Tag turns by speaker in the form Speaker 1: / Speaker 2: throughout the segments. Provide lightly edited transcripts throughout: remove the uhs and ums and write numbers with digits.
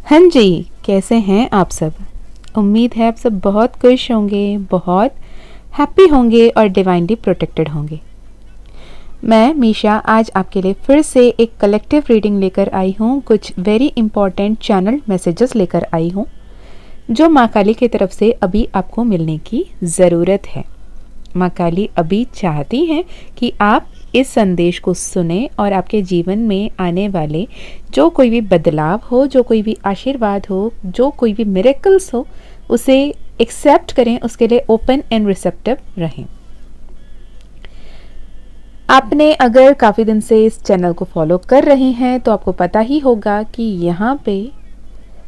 Speaker 1: हाँ जी, कैसे हैं आप सब? उम्मीद है आप सब बहुत खुश होंगे, बहुत हैप्पी होंगे और डिवाइनली प्रोटेक्टेड होंगे। मैं मीशा आज आपके लिए फिर से एक कलेक्टिव रीडिंग लेकर आई हूँ, कुछ वेरी इंपॉर्टेंट चैनल मैसेजेस लेकर आई हूँ, जो माँ काली की तरफ से अभी आपको मिलने की ज़रूरत है। माँ काली अभी चाहती हैं कि आप इस संदेश को सुने और आपके जीवन में आने वाले जो कोई भी बदलाव हो, जो कोई भी आशीर्वाद हो, जो कोई भी मिरेकल्स हो, उसे एक्सेप्ट करें, उसके लिए ओपन एंड रिसेप्टिव रहें। आपने अगर काफ़ी दिन से इस चैनल को फॉलो कर रहे हैं तो आपको पता ही होगा कि यहाँ पे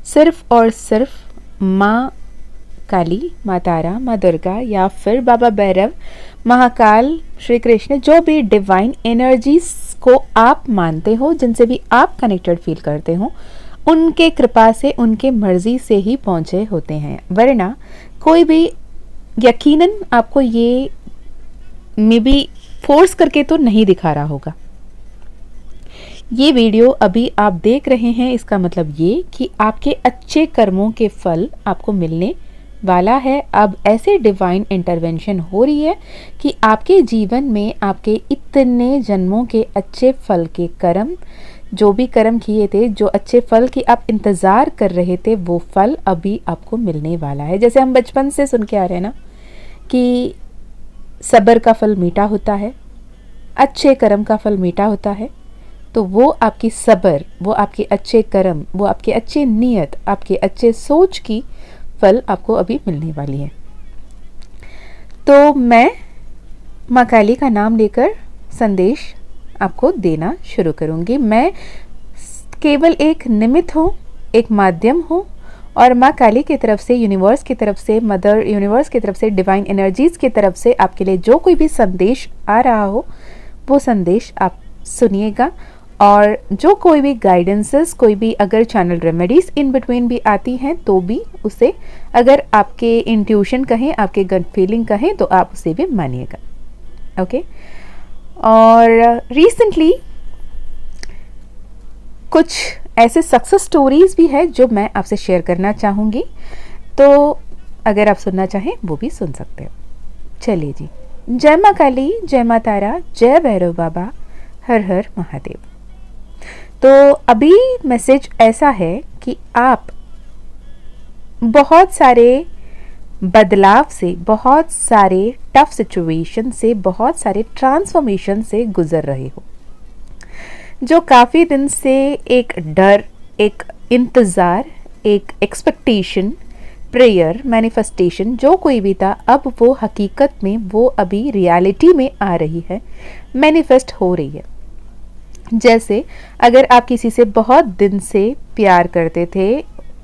Speaker 1: सिर्फ और सिर्फ माँ काली, माँ तारा, माँ दुर्गा या फिर बाबा भैरव, महाकाल, श्री कृष्ण, जो भी डिवाइन एनर्जीज को आप मानते हो, जिनसे भी आप कनेक्टेड फील करते हो, उनके कृपा से, उनके मर्जी से ही पहुँचे होते हैं। वरना कोई भी यकीनन आपको ये मे बी फोर्स करके तो नहीं दिखा रहा होगा। ये वीडियो अभी आप देख रहे हैं, इसका मतलब ये कि आपके अच्छे कर्मों के फल आपको मिलने वाला है। अब ऐसे डिवाइन इंटरवेंशन हो रही है कि आपके जीवन में आपके इतने जन्मों के अच्छे फल के कर्म, जो भी कर्म किए थे, जो अच्छे फल की आप इंतज़ार कर रहे थे, वो फल अभी आपको मिलने वाला है। जैसे हम बचपन से सुन के आ रहे हैं ना कि सब्र का फल मीठा होता है, अच्छे कर्म का फल मीठा होता है। तो वो आपकी सब्र, वो आपके अच्छे कर्म, वो आपके अच्छे नियत, आपके अच्छे सोच की फल आपको अभी मिलने वाली है। तो मैं माँ काली का नाम लेकर संदेश आपको देना शुरू करूँगी। मैं केवल एक निमित्त हूँ, एक माध्यम हूँ, और माँ काली की तरफ से, यूनिवर्स की तरफ से, मदर यूनिवर्स की तरफ से, डिवाइन एनर्जीज़ की तरफ से आपके लिए जो कोई भी संदेश आ रहा हो, वो संदेश आप सुनिएगा। और जो कोई भी गाइडेंसेस, कोई भी अगर चैनल रेमेडीज़ इन बिटवीन भी आती हैं तो भी उसे, अगर आपके इंट्यूशन कहें, आपके गट फीलिंग कहें, तो आप उसे भी मानिएगा। ओके। और रिसेंटली कुछ ऐसे सक्सेस स्टोरीज़ भी है जो मैं आपसे शेयर करना चाहूँगी, तो अगर आप सुनना चाहें वो भी सुन सकते हो। चलिए जी। जय माँ काली, जय माँ तारा, जय भैरव बाबा, हर हर महादेव। तो अभी मैसेज ऐसा है कि आप बहुत सारे बदलाव से, बहुत सारे टफ सिचुएशन से, बहुत सारे ट्रांसफॉर्मेशन से गुजर रहे हो। जो काफ़ी दिन से एक डर, एक इंतज़ार, एक एक्सपेक्टेशन, प्रेयर, मैनिफेस्टेशन, जो कोई भी था, अब वो हकीकत में, वो अभी रियलिटी में आ रही है, मैनिफेस्ट हो रही है। जैसे अगर आप किसी से बहुत दिन से प्यार करते थे,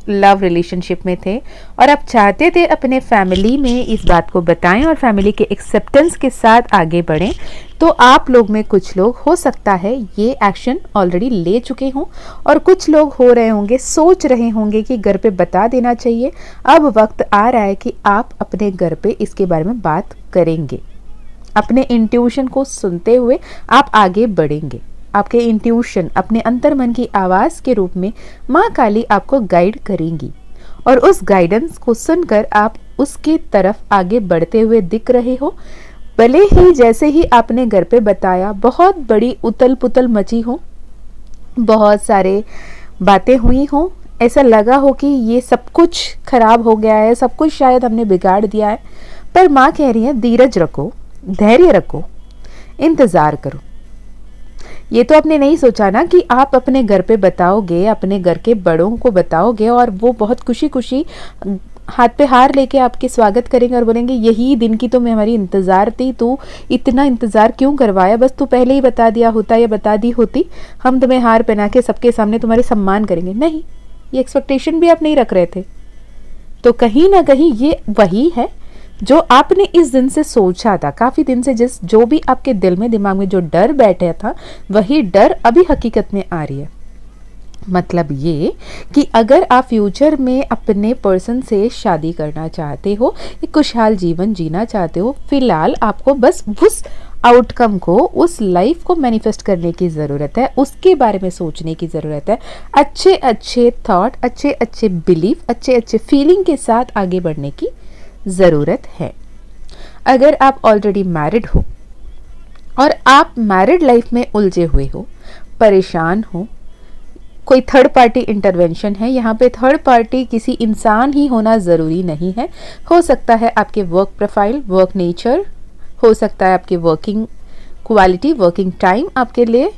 Speaker 1: लव रिलेशनशिप में थे, और आप चाहते थे अपने फैमिली में इस बात को बताएं और फैमिली के एक्सेप्टेंस के साथ आगे बढ़ें, तो आप लोग में कुछ लोग, हो सकता है ये एक्शन ऑलरेडी ले चुके हों, और कुछ लोग हो रहे होंगे, सोच रहे होंगे कि घर पे बता देना चाहिए। अब वक्त आ रहा है कि आप अपने घर पे इसके बारे में बात करेंगे। अपने इंट्यूशन को सुनते हुए आप आगे बढ़ेंगे। आपके इंट्यूशन, अपने अंतर्मन की आवाज़ के रूप में माँ काली आपको गाइड करेंगी, और उस गाइडेंस को सुनकर आप उसकी तरफ आगे बढ़ते हुए दिख रहे हो। भले ही जैसे ही आपने घर पे बताया, बहुत बड़ी उथल पुथल मची हो, बहुत सारे बातें हुई हो, ऐसा लगा हो कि ये सब कुछ खराब हो गया है, सब कुछ शायद हमने बिगाड़ दिया है, पर माँ कह रही है धीरज रखो, धैर्य रखो, इंतज़ार करो। ये तो आपने नहीं सोचा ना कि आप अपने घर पे बताओगे, अपने घर के बड़ों को बताओगे, और वो बहुत खुशी खुशी हाथ पे हार लेके आपके स्वागत करेंगे और बोलेंगे यही दिन की तो मैं हमारी इंतज़ार थी, तू इतना इंतज़ार क्यों करवाया, बस तू पहले ही बता दिया होता या बता दी होती, हम तुम्हें हार पहना के सबके सामने तुम्हारे सम्मान करेंगे। नहीं, ये एक्सपेक्टेशन भी आप नहीं रख रहे थे। तो कहीं ना कहीं ये वही है जो आपने इस दिन से सोचा था, काफ़ी दिन से जो भी आपके दिल में, दिमाग में जो डर बैठा था, वही डर अभी हकीकत में आ रही है। मतलब ये कि अगर आप फ्यूचर में अपने पर्सन से शादी करना चाहते हो, एक खुशहाल जीवन जीना चाहते हो, फिलहाल आपको बस उस आउटकम को, उस लाइफ को मैनिफेस्ट करने की ज़रूरत है, उसके बारे में सोचने की ज़रूरत है, अच्छे अच्छे थॉट, अच्छे अच्छे बिलीफ, अच्छे अच्छे फीलिंग के साथ आगे बढ़ने की ज़रूरत है। अगर आप ऑलरेडी मैरिड हो और आप मैरिड लाइफ में उलझे हुए हो, परेशान हो, कोई थर्ड पार्टी इंटरवेंशन है, यहाँ पे थर्ड पार्टी किसी इंसान ही होना ज़रूरी नहीं है, हो सकता है आपके वर्क प्रोफाइल, वर्क नेचर, हो सकता है आपकी वर्किंग क्वालिटी, वर्किंग टाइम आपके लिए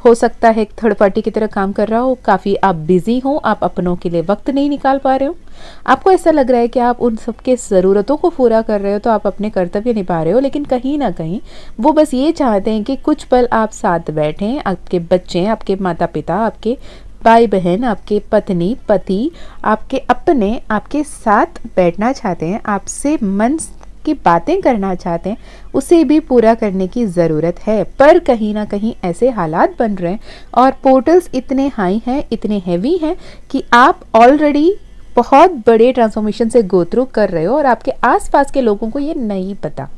Speaker 1: हो सकता है एक थर्ड पार्टी की तरह काम कर रहा हो, काफ़ी आप बिजी हो, आप अपनों के लिए वक्त नहीं निकाल पा रहे हो, आपको ऐसा लग रहा है कि आप उन सबके ज़रूरतों को पूरा कर रहे हो, तो आप अपने कर्तव्य निभा रहे हो, लेकिन कहीं ना कहीं वो बस ये चाहते हैं कि कुछ पल आप साथ बैठें, आपके बच्चे, आपके माता पिता, आपके भाई बहन, आपके पत्नी पति, आपके अपने आपके साथ बैठना चाहते हैं, आपसे मन की बातें करना चाहते हैं, उसे भी पूरा करने की ज़रूरत है। पर कहीं ना कहीं ऐसे हालात बन रहे हैं और पोर्टल्स इतने हाई हैं, इतने हैवी हैं कि आप ऑलरेडी बहुत बड़े ट्रांसफॉर्मेशन से गो थ्रू कर रहे हो और आपके आसपास के लोगों को ये नहीं पता।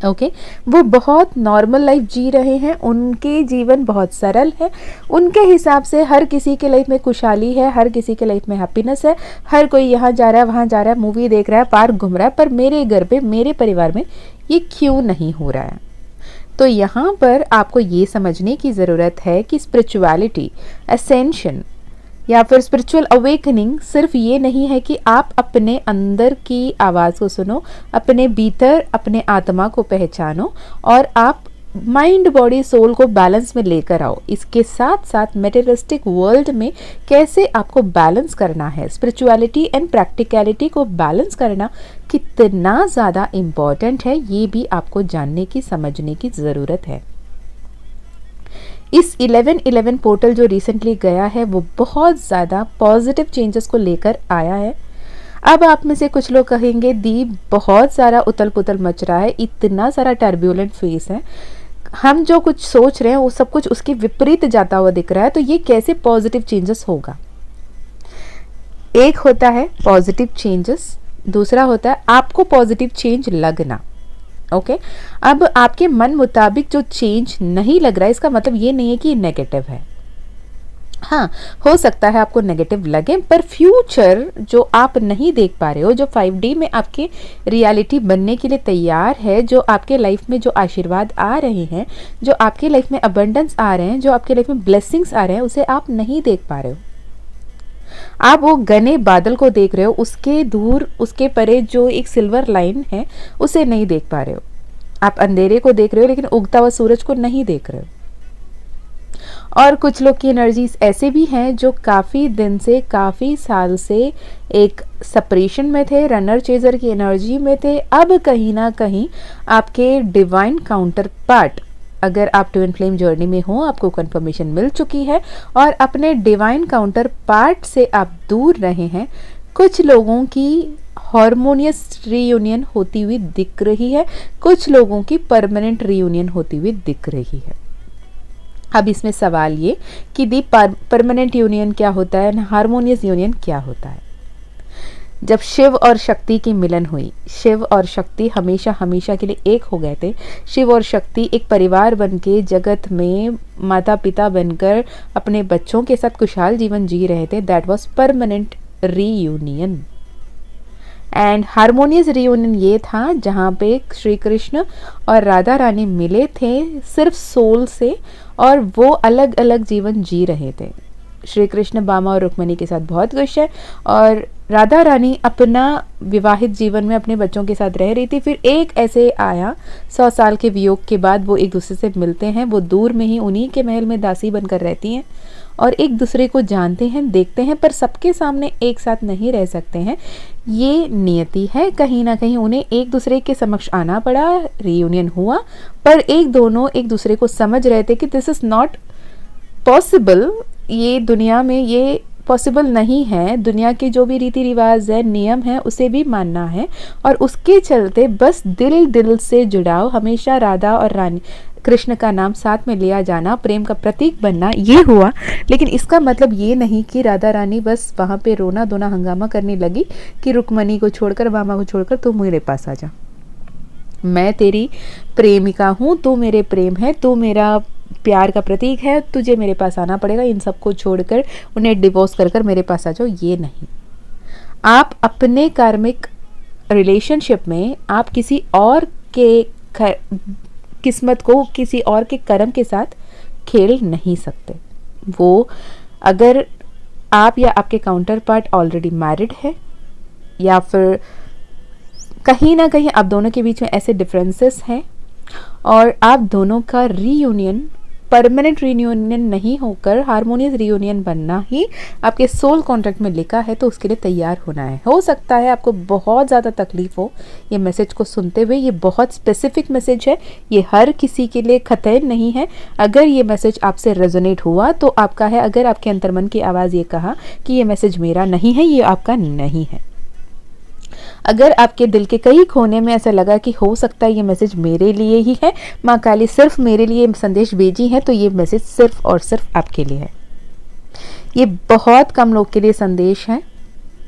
Speaker 1: ओके वो बहुत नॉर्मल लाइफ जी रहे हैं, उनके जीवन बहुत सरल है, उनके हिसाब से हर किसी के लाइफ में खुशहाली है, हर किसी के लाइफ में हैप्पीनेस है, हर कोई यहाँ जा रहा है, वहाँ जा रहा है, मूवी देख रहा है, पार्क घूम रहा है, पर मेरे घर पे, मेरे परिवार में ये क्यों नहीं हो रहा है? तो यहाँ पर आपको ये समझने की ज़रूरत है कि स्पिरिचुअलिटी, असेंशन या फिर स्पिरिचुअल अवेकनिंग सिर्फ ये नहीं है कि आप अपने अंदर की आवाज़ को सुनो, अपने भीतर अपने आत्मा को पहचानो और आप माइंड बॉडी सोल को बैलेंस में लेकर आओ। इसके साथ साथ मेटेरियलिस्टिक वर्ल्ड में कैसे आपको बैलेंस करना है, स्पिरिचुअलिटी एंड प्रैक्टिकलिटी को बैलेंस करना कितना ज़्यादा इम्पॉर्टेंट है, ये भी आपको जानने की, समझने की ज़रूरत है। इस 11/11 पोर्टल जो रिसेंटली गया है वो बहुत ज़्यादा पॉजिटिव चेंजेस को लेकर आया है। अब आप में से कुछ लोग कहेंगे दी बहुत सारा उथल पुथल मच रहा है, इतना सारा टर्ब्यूलेंट फेस है, हम जो कुछ सोच रहे हैं वो सब कुछ उसके विपरीत जाता हुआ दिख रहा है, तो ये कैसे पॉजिटिव चेंजेस होगा? एक होता है पॉजिटिव चेंजेस, दूसरा होता है आपको पॉजिटिव चेंज लगना। ओके अब आपके मन मुताबिक जो चेंज नहीं लग रहा है, इसका मतलब ये नहीं है कि नेगेटिव है। हाँ, हो सकता है आपको नेगेटिव लगे, पर फ्यूचर जो आप नहीं देख पा रहे हो, जो 5D में आपके रियलिटी बनने के लिए तैयार है, जो आपके लाइफ में जो आशीर्वाद आ रहे हैं, जो आपके लाइफ में अबंडेंस आ रहे हैं, जो आपके लाइफ में ब्लेसिंग्स आ रहे हैं, उसे आप नहीं देख पा रहे हो। आप वो घने बादल को देख रहे हो, उसके दूर, उसके परे जो एक सिल्वर लाइन है उसे नहीं देख पा रहे हो। आप अंधेरे को देख रहे हो लेकिन उगता हुआ सूरज को नहीं देख रहे हो। और कुछ लोग की एनर्जीज ऐसे भी हैं जो काफ़ी दिन से, काफ़ी साल से एक सेपरेशन में थे, रनर चेजर की एनर्जी में थे। अब कहीं ना कहीं आपके डिवाइन काउंटर पार्ट, अगर आप ट्विन फ्लेम जर्नी में हो, आपको कंफर्मेशन मिल चुकी है और अपने डिवाइन काउंटर पार्ट से आप दूर रहे हैं। कुछ लोगों की हार्मोनियस रीयूनियन होती हुई दिख रही है, कुछ लोगों की परमानेंट रीयूनियन होती हुई दिख रही है। अब इसमें सवाल ये कि दी परमानेंट यूनियन क्या होता है, हार्मोनियस यूनियन क्या होता है? जब शिव और शक्ति की मिलन हुई, शिव और शक्ति हमेशा हमेशा के लिए एक हो गए थे। शिव और शक्ति एक परिवार बनके जगत में माता पिता बनकर अपने बच्चों के साथ खुशहाल जीवन जी रहे थे। That was permanent reunion and harmonious reunion ये था जहाँ पे श्री कृष्ण और राधा रानी मिले थे सिर्फ सोल से, और वो अलग अलग जीवन जी रहे थे। श्री कृष्ण बामा और रुक्मिणी के साथ बहुत खुश है और राधा रानी अपना विवाहित जीवन में अपने बच्चों के साथ रह रही थी। फिर एक ऐसे आया, 100 साल के वियोग के बाद वो एक दूसरे से मिलते हैं। वो दूर में ही उन्हीं के महल में दासी बनकर रहती हैं और एक दूसरे को जानते हैं, देखते हैं, पर सबके सामने एक साथ नहीं रह सकते हैं। ये नियति है, कहीं ना कहीं उन्हें एक दूसरे के समक्ष आना पड़ा, रीयूनियन हुआ, पर दोनों एक दूसरे को समझ रहे थे कि दिस इज़ नॉट पॉसिबल, ये दुनिया में ये पॉसिबल नहीं है। दुनिया के जो भी रीति रिवाज है, नियम है, उसे भी मानना है और उसके चलते बस दिल दिल से जुड़ाव, हमेशा राधा और रानी कृष्ण का नाम साथ में लिया जाना, प्रेम का प्रतीक बनना, ये हुआ। लेकिन इसका मतलब ये नहीं कि राधा रानी बस वहाँ पे रोना धोना हंगामा करने लगी कि रुक्मणी को छोड़कर, बामा को छोड़कर तुम मेरे पास आ जा। मैं तेरी प्रेमिका हूँ, तू मेरे प्रेम है, तू मेरा प्यार का प्रतीक है, तुझे मेरे पास आना पड़ेगा, इन सबको छोड़कर उन्हें डिवोर्स कर कर मेरे पास आ जाओ, ये नहीं। आप अपने कार्मिक रिलेशनशिप में आप किसी और के किस्मत को, किसी और के कर्म के साथ खेल नहीं सकते। वो अगर आप या आपके काउंटर पार्ट ऑलरेडी मैरिड है, या फिर कहीं ना कहीं आप दोनों के बीच में ऐसे डिफरेंसेस हैं और आप दोनों का रीयूनियन परमानेंट रीयूनियन नहीं होकर हारमोनियस रीयूनियन बनना ही आपके सोल कॉन्ट्रैक्ट में लिखा है, तो उसके लिए तैयार होना है। हो सकता है आपको बहुत ज़्यादा तकलीफ हो ये मैसेज को सुनते हुए। ये बहुत स्पेसिफिक मैसेज है, ये हर किसी के लिए खतरे नहीं है। अगर ये मैसेज आपसे रेजोनेट हुआ तो आपका है। अगर आपके अंतर्मन की आवाज़ ये कहा कि ये मैसेज मेरा नहीं है, ये आपका नहीं है। अगर आपके दिल के कई कोने में ऐसा लगा कि हो सकता है ये मैसेज मेरे लिए ही है, माँ काली सिर्फ मेरे लिए संदेश भेजी है, तो ये मैसेज सिर्फ और सिर्फ आपके लिए है। ये बहुत कम लोग के लिए संदेश है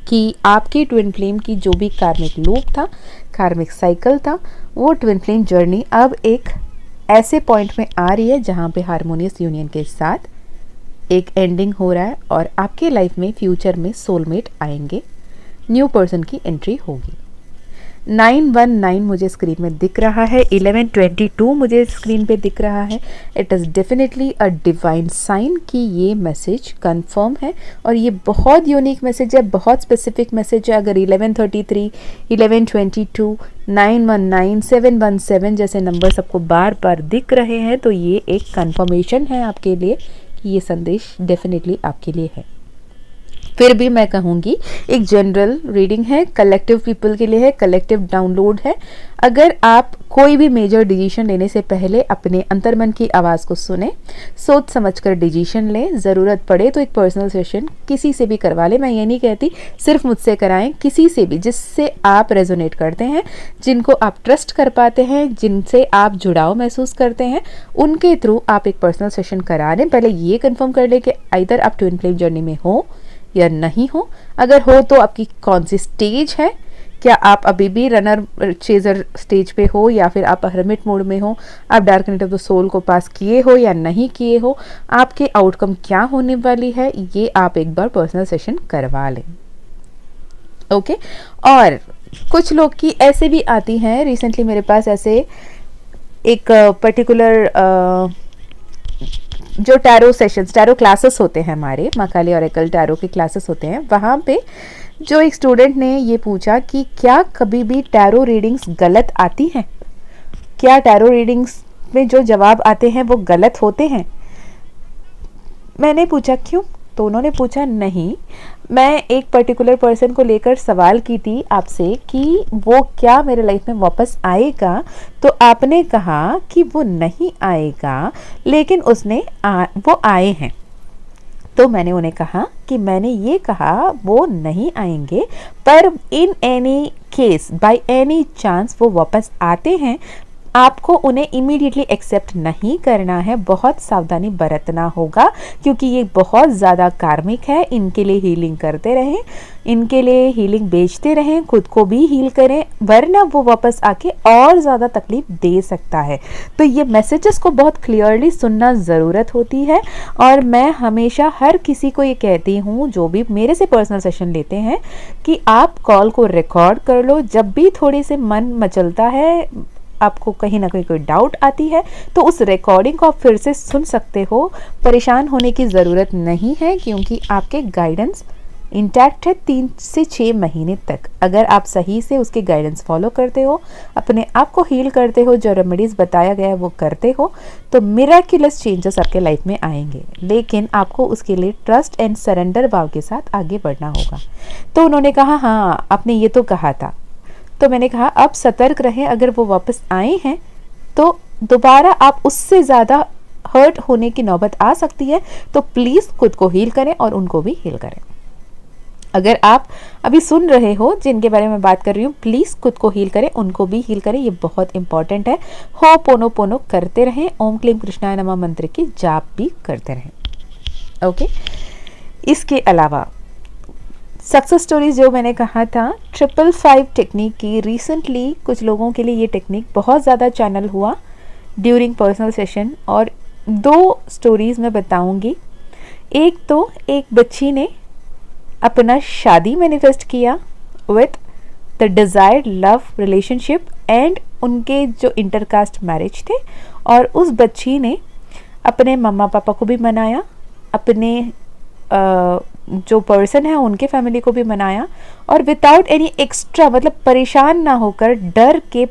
Speaker 1: कि आपकी ट्विन फ्लेम की जो भी कार्मिक लूप था, कार्मिक साइकिल था, वो ट्विन फ्लेम जर्नी अब एक ऐसे पॉइंट में आ रही है जहाँ पे हारमोनियस यूनियन के साथ एक एंडिंग हो रहा है और आपके लाइफ में फ्यूचर में सोलमेट आएंगे, न्यू पर्सन की एंट्री होगी। 919 मुझे स्क्रीन में दिख रहा है, 1122 मुझे स्क्रीन पे दिख रहा है। It is definitely a divine sign कि ये मैसेज कंफर्म है और ये बहुत यूनिक मैसेज है, बहुत स्पेसिफिक मैसेज है। अगर 1133, 1122, 919, 717 जैसे नंबर सबको बार बार दिख रहे हैं, तो ये एक कंफर्मेशन है आपके लिए कि ये संदेश डेफिनेटली आपके लिए है। फिर भी मैं कहूँगी एक जनरल रीडिंग है, कलेक्टिव पीपल के लिए है, कलेक्टिव डाउनलोड है। अगर आप कोई भी मेजर डिसीजन लेने से पहले अपने अंतर्मन की आवाज़ को सुने, सोच समझकर डिसीजन लें, ज़रूरत पड़े तो एक पर्सनल सेशन किसी से भी करवा लें। मैं ये नहीं कहती सिर्फ मुझसे कराएं, किसी से भी जिससे आप रेजोनेट करते हैं, जिनको आप ट्रस्ट कर पाते हैं, जिनसे आप जुड़ाव महसूस करते हैं, उनके थ्रू आप एक पर्सनल सेशन करा लें। पहले ये कंफर्म कर लें कि आइदर आप ट्विन फ्लेम जर्नी में हो या नहीं हो। अगर हो तो आपकी कौन सी स्टेज है, क्या आप अभी भी रनर चेजर स्टेज पे हो या फिर आप हर्मिट मोड में हो, आप dark night of the soul को पास किए हो या नहीं किए हो, आपके आउटकम क्या होने वाली है, ये आप एक बार पर्सनल सेशन करवा लें। ओके। और कुछ लोग की ऐसे भी आती हैं, रिसेंटली मेरे पास ऐसे एक पर्टिकुलर जो टैरो सेशंस, टैरो क्लासेस होते हैं हमारे, माँ काली ऑरेकल टैरो के क्लासेस होते हैं, वहाँ पे जो एक स्टूडेंट ने ये पूछा कि क्या कभी भी टैरो रीडिंग्स गलत आती हैं, क्या टैरो रीडिंग्स में जो जवाब आते हैं वो गलत होते हैं। मैंने पूछा क्यों, तो उन्होंने पूछा नहीं, मैं एक पर्टिकुलर पर्सन को लेकर सवाल की थी आपसे कि वो क्या मेरे लाइफ में वापस आएगा, तो आपने कहा कि वो नहीं आएगा, लेकिन वो आए हैं। तो मैंने उन्हें कहा कि मैंने ये कहा वो नहीं आएंगे, पर in any case by any chance वो वापस आते हैं, आपको उन्हें इमीडिएटली एक्सेप्ट नहीं करना है, बहुत सावधानी बरतना होगा, क्योंकि ये बहुत ज़्यादा कार्मिक है। इनके लिए हीलिंग करते रहें, इनके लिए हीलिंग बेचते रहें, खुद को भी हील करें, वरना वो वापस आके और ज़्यादा तकलीफ दे सकता है। तो ये मैसेजेस को बहुत क्लियरली सुनना ज़रूरत होती है। और मैं हमेशा हर किसी को ये कहती हूँ जो भी मेरे से पर्सनल सेशन लेते हैं कि आप कॉल को रिकॉर्ड कर लो। जब भी थोड़ी से मन मचलता है, आपको कहीं ना कहीं कोई डाउट आती है, तो उस रिकॉर्डिंग को आप फिर से सुन सकते हो। परेशान होने की ज़रूरत नहीं है, क्योंकि आपके गाइडेंस इंटैक्ट है 3 से 6 महीने तक। अगर आप सही से उसके गाइडेंस फॉलो करते हो, अपने आप को हील करते हो, जो रेमेडीज़ बताया गया है वो करते हो, तो मिरेक्युलस चेंजेस आपके लाइफ में आएंगे। लेकिन आपको उसके लिए ट्रस्ट एंड सरेंडर भाव के साथ आगे बढ़ना होगा। तो उन्होंने कहा हाँ आपने ये तो कहा था। तो मैंने कहा अब सतर्क रहें, अगर वो वापस आए हैं तो दोबारा आप उससे ज़्यादा हर्ट होने की नौबत आ सकती है, तो प्लीज़ खुद को हील करें और उनको भी हील करें। अगर आप अभी सुन रहे हो जिनके बारे में बात कर रही हूँ, प्लीज़ खुद को हील करें, उनको भी हील करें, ये बहुत इंपॉर्टेंट है। हो पोनो पोनो करते रहें, ओम क्लीम कृष्णाय नमः मंत्र की जाप भी करते रहें। ओके। इसके अलावा सक्सेस स्टोरीज जो मैंने कहा था, 555 टेक्निक की रिसेंटली कुछ लोगों के लिए ये टेक्निक बहुत ज़्यादा चैनल हुआ ड्यूरिंग पर्सनल सेशन, और 2 स्टोरीज़ मैं बताऊंगी। एक तो एक बच्ची ने अपना शादी मैनिफेस्ट किया with the desired love relationship and उनके जो इंटरकास्ट मैरिज थे, और उस बच्ची ने अपने मम्मा पापा को भी मनाया, अपने जो पर्सन है उनके फैमिली को भी मनाया, और विदाउट एनी एक्स्ट्रा, मतलब परेशान ना होकर, डर के,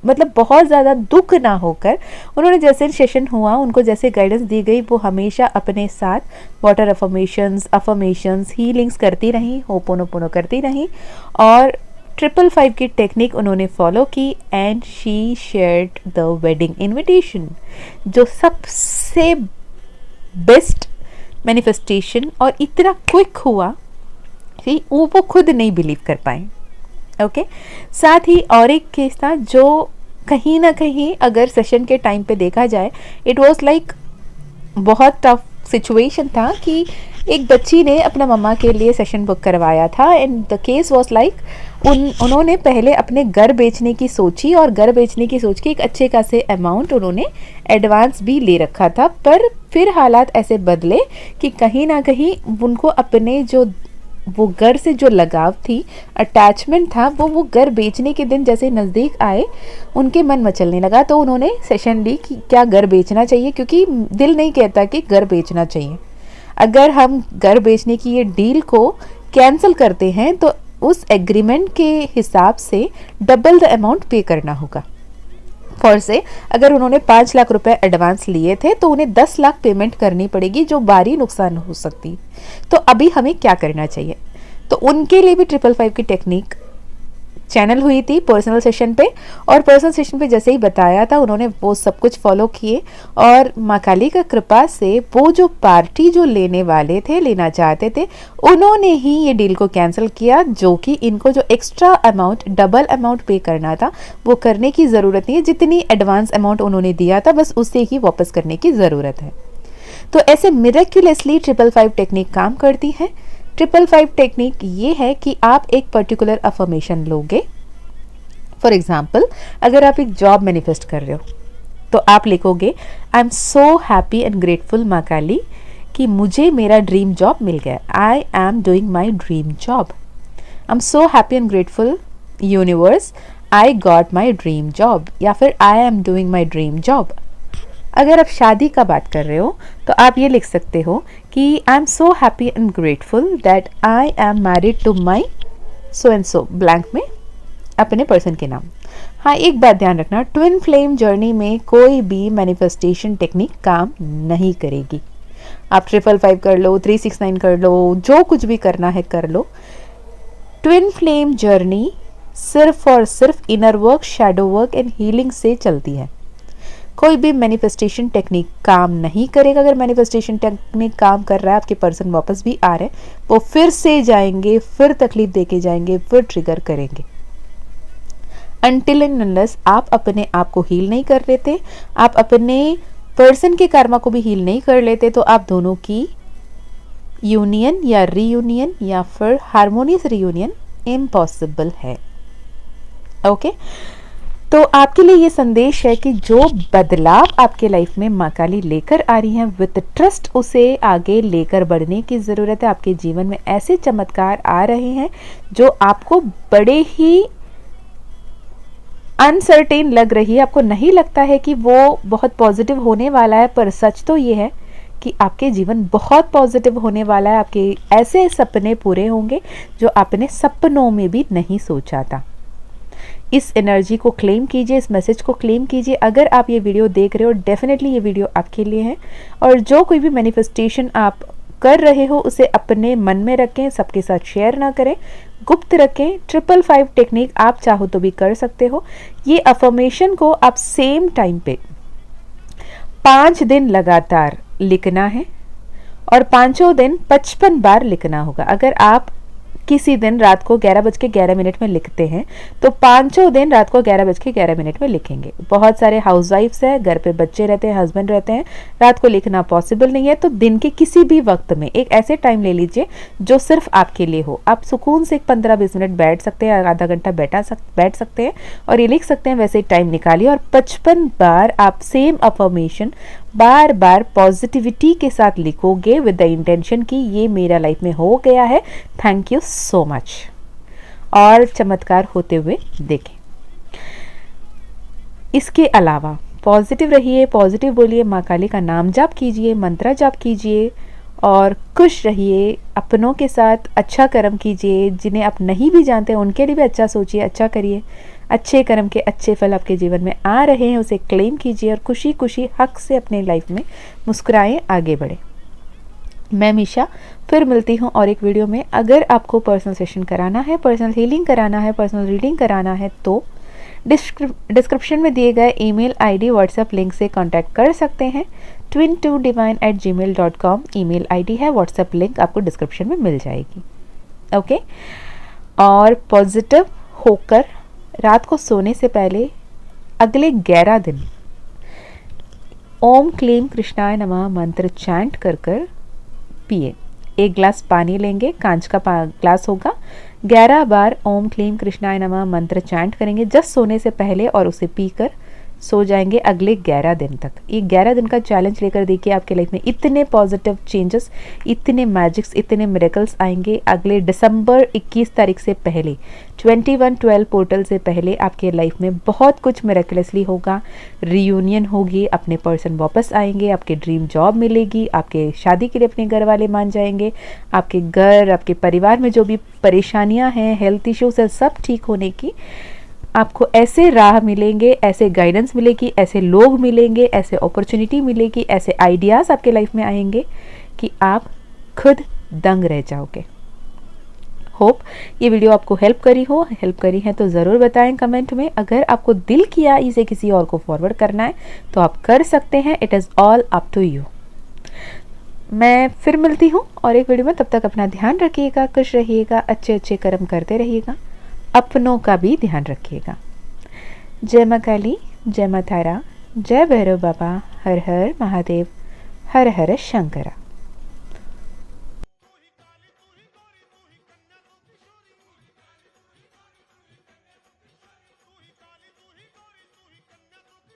Speaker 1: मतलब बहुत ज़्यादा दुख ना होकर, उन्होंने जैसे सेशन हुआ उनको जैसे गाइडेंस दी गई वो हमेशा अपने साथ वाटर अफर्मेशंस हीलिंग्स करती रहीं, होपोनोपोनो करती रहीं, और 555 की टेक्निक उन्होंने फॉलो की and she shared the wedding invitation, जो सबसे बेस्ट मैनिफेस्टेशन, और इतना क्विक हुआ कि वो खुद नहीं बिलीव कर पाए। ओके, साथ ही और एक केस था जो कहीं ना कहीं अगर सेशन के टाइम पे देखा जाए, इट वाज लाइक बहुत टफ सिचुएशन था कि एक बच्ची ने अपना मम्मा के लिए सेशन बुक करवाया था, and the case was like उन्होंने पहले अपने घर बेचने की सोची, और घर बेचने की सोच के एक अच्छे खासे अमाउंट उन्होंने एडवांस भी ले रखा था, पर फिर हालात ऐसे बदले कि कहीं ना कहीं उनको अपने जो वो घर से जो लगाव थी, अटैचमेंट था, वो घर बेचने के दिन जैसे नज़दीक आए उनके मन मचलने लगा। तो उन्होंने सेशन ली कि क्या घर बेचना चाहिए, क्योंकि दिल नहीं कहता कि घर बेचना चाहिए। अगर हम घर बेचने की ये डील को कैंसिल करते हैं तो उस एग्रीमेंट के हिसाब से डबल द अमाउंट पे करना होगा। फॉर से अगर उन्होंने 5 लाख रुपए एडवांस लिए थे तो उन्हें 10 लाख पेमेंट करनी पड़ेगी, जो भारी नुकसान हो सकती। तो अभी हमें क्या करना चाहिए? तो उनके लिए भी 555 की टेक्निक चैनल हुई थी पर्सनल सेशन पे, और पर्सनल सेशन पे जैसे ही बताया था उन्होंने वो सब कुछ फॉलो किए, और माँ काली का कृपा से वो जो पार्टी जो लेना चाहते थे उन्होंने ही ये डील को कैंसिल किया, जो कि इनको जो एक्स्ट्रा अमाउंट, डबल अमाउंट पे करना था वो करने की ज़रूरत नहीं है। जितनी एडवांस अमाउंट उन्होंने दिया था बस उससे ही वापस करने की ज़रूरत है। तो ऐसे मिरेक्युलसली 555 टेक्निक काम करती है। 555 टेक्निक ये है कि आप एक पर्टिकुलर अफर्मेशन लोगे। फॉर एग्जाम्पल, अगर आप एक जॉब मैनिफेस्ट कर रहे हो तो आप लिखोगे, आई am so happy and grateful माँ काली कि मुझे मेरा ड्रीम जॉब मिल गया। I am doing my dream job. I am so happy and grateful universe, I got my dream job, या फिर I am doing my dream job. अगर आप शादी का बात कर रहे हो तो आप ये लिख सकते हो कि I am so happy and grateful that I am married to my so and so, blank में अपने पर्सन के नाम। हाँ, एक बात ध्यान रखना, ट्विन फ्लेम जर्नी में कोई भी मैनिफेस्टेशन टेक्निक काम नहीं करेगी। आप 555 कर लो, 369 कर लो, जो कुछ भी करना है कर लो। ट्विन फ्लेम जर्नी सिर्फ और सिर्फ inner work, shadow work and healing से चलती है। कोई भी मैनिफेस्टेशन टेक्निक काम नहीं करेगा। अगर मैनिफेस्टेशन टेक्निक काम कर रहा है, आपके पर्सन वापस भी आ रहे हैं, वो फिर से जाएंगे, फिर तकलीफ देके जाएंगे, फिर ट्रिगर करेंगे। अनटिल एंड अनलेस आप अपने आप को हील नहीं कर लेते, आप अपने पर्सन के कर्मा को भी हील नहीं कर लेते, तो आप दोनों की यूनियन या रीयूनियन या फिर हार्मोनियस रीयूनियन इम्पॉसिबल है। ओके, तो आपके लिए ये संदेश है कि जो बदलाव आपके लाइफ में माँ काली लेकर आ रही हैं, विद ट्रस्ट उसे आगे लेकर बढ़ने की ज़रूरत है। आपके जीवन में ऐसे चमत्कार आ रहे हैं जो आपको बड़े ही अनसर्टेन लग रही है, आपको नहीं लगता है कि वो बहुत पॉजिटिव होने वाला है, पर सच तो ये है कि आपके जीवन बहुत पॉजिटिव होने वाला है। आपके ऐसे सपने पूरे होंगे जो आपने सपनों में भी नहीं सोचा था। इस एनर्जी को क्लेम कीजिए, इस मैसेज को क्लेम कीजिए। अगर आप ये वीडियो देख रहे हो, डेफिनेटली ये वीडियो आपके लिए है, और जो कोई भी मैनिफेस्टेशन आप कर रहे हो उसे अपने मन में रखें, सबके साथ शेयर ना करें, गुप्त रखें। 555 टेक्निक आप चाहो तो भी कर सकते हो। ये अफर्मेशन को आप सेम टाइम पे 5 दिन लगातार लिखना है, और 5 दिन 55 बार लिखना होगा। अगर आप किसी दिन रात को 11:11 में लिखते हैं तो पांचों दिन रात को 11:11 में लिखेंगे। बहुत सारे हाउसवाइफ्स हैं, घर पे बच्चे रहते हैं, हस्बैंड रहते हैं, रात को लिखना पॉसिबल नहीं है, तो दिन के किसी भी वक्त में एक ऐसे टाइम ले लीजिए जो सिर्फ आपके लिए हो। आप सुकून से 15-20 मिनट बैठ सकते हैं, आधा घंटा बैठ सकते हैं और ये लिख सकते हैं। वैसे ही टाइम निकालिए और 55 बार आप सेम अफर्मेशन बार बार पॉजिटिविटी के साथ लिखोगे विद द इंटेंशन कि ये मेरा लाइफ में हो गया है, थैंक यू सो मच, और चमत्कार होते हुए देखें। इसके अलावा पॉजिटिव रहिए, पॉजिटिव बोलिए, माँ काली का नाम जाप कीजिए, मंत्र जाप कीजिए और खुश रहिए। अपनों के साथ अच्छा कर्म कीजिए, जिन्हें आप नहीं भी जानते उनके लिए भी अच्छा सोचिए, अच्छा करिए। अच्छे कर्म के अच्छे फल आपके जीवन में आ रहे हैं, उसे क्लेम कीजिए और खुशी खुशी हक से अपने लाइफ में मुस्कुराएं, आगे बढ़े। मैं मीशा फिर मिलती हूँ और एक वीडियो में। अगर आपको पर्सनल सेशन कराना है, पर्सनल हीलिंग कराना है, पर्सनल रीडिंग कराना है तो डिस्क्रिप्शन में दिए गए ईमेल आईडी व्हाट्सएप लिंक से कांटेक्ट कर सकते हैं। twin2divine@gmail.com ईमेल आईडी है, व्हाट्सएप लिंक आपको डिस्क्रिप्शन में मिल जाएगी। ओके, और पॉजिटिव होकर रात को सोने से पहले अगले 11 दिन ओम क्लीम कृष्णाय नमः मंत्र चैंट कर कर पिए। 1 ग्लास पानी लेंगे, कांच का ग्लास होगा, 11 बार ओम क्लीम कृष्णाय नमः मंत्र चैंट करेंगे जस्ट सोने से पहले और उसे पीकर सो जाएंगे अगले 11 दिन तक। ये 11 दिन का चैलेंज लेकर देखिए, आपके लाइफ में इतने पॉजिटिव चेंजेस, इतने मैजिक्स, इतने मिरेकल्स आएंगे। अगले दिसंबर 21 तारीख से पहले, 21/12 पोर्टल से पहले आपके लाइफ में बहुत कुछ मिरेकलसली होगा। रियूनियन होगी, अपने पर्सन वापस आएंगे, आपके ड्रीम जॉब मिलेगी, आपके शादी के लिए अपने घर वाले मान जाएंगे, आपके घर, आपके परिवार में जो भी परेशानियां हैं, हेल्थ इश्यूज है, सब ठीक होने की आपको ऐसे राह मिलेंगे, ऐसे गाइडेंस मिलेगी, ऐसे लोग मिलेंगे, ऐसे अपॉर्चुनिटी मिलेगी, ऐसे आइडियाज़ आपके लाइफ में आएंगे कि आप खुद दंग रह जाओगे। होप ये वीडियो आपको हेल्प करी है तो ज़रूर बताएं कमेंट में। अगर आपको दिल किया इसे किसी और को फॉरवर्ड करना है तो आप कर सकते हैं। It is all up to you. मैं फिर मिलती हूँ और एक वीडियो में। तब तक अपना ध्यान रखिएगा, खुश रहिएगा, अच्छे अच्छे कर्म करते रहिएगा, अपनों का भी ध्यान रखिएगा। जय माँ काली, जय माँ तारा, जय भैरव बाबा, हर हर महादेव, हर हर शंकरा।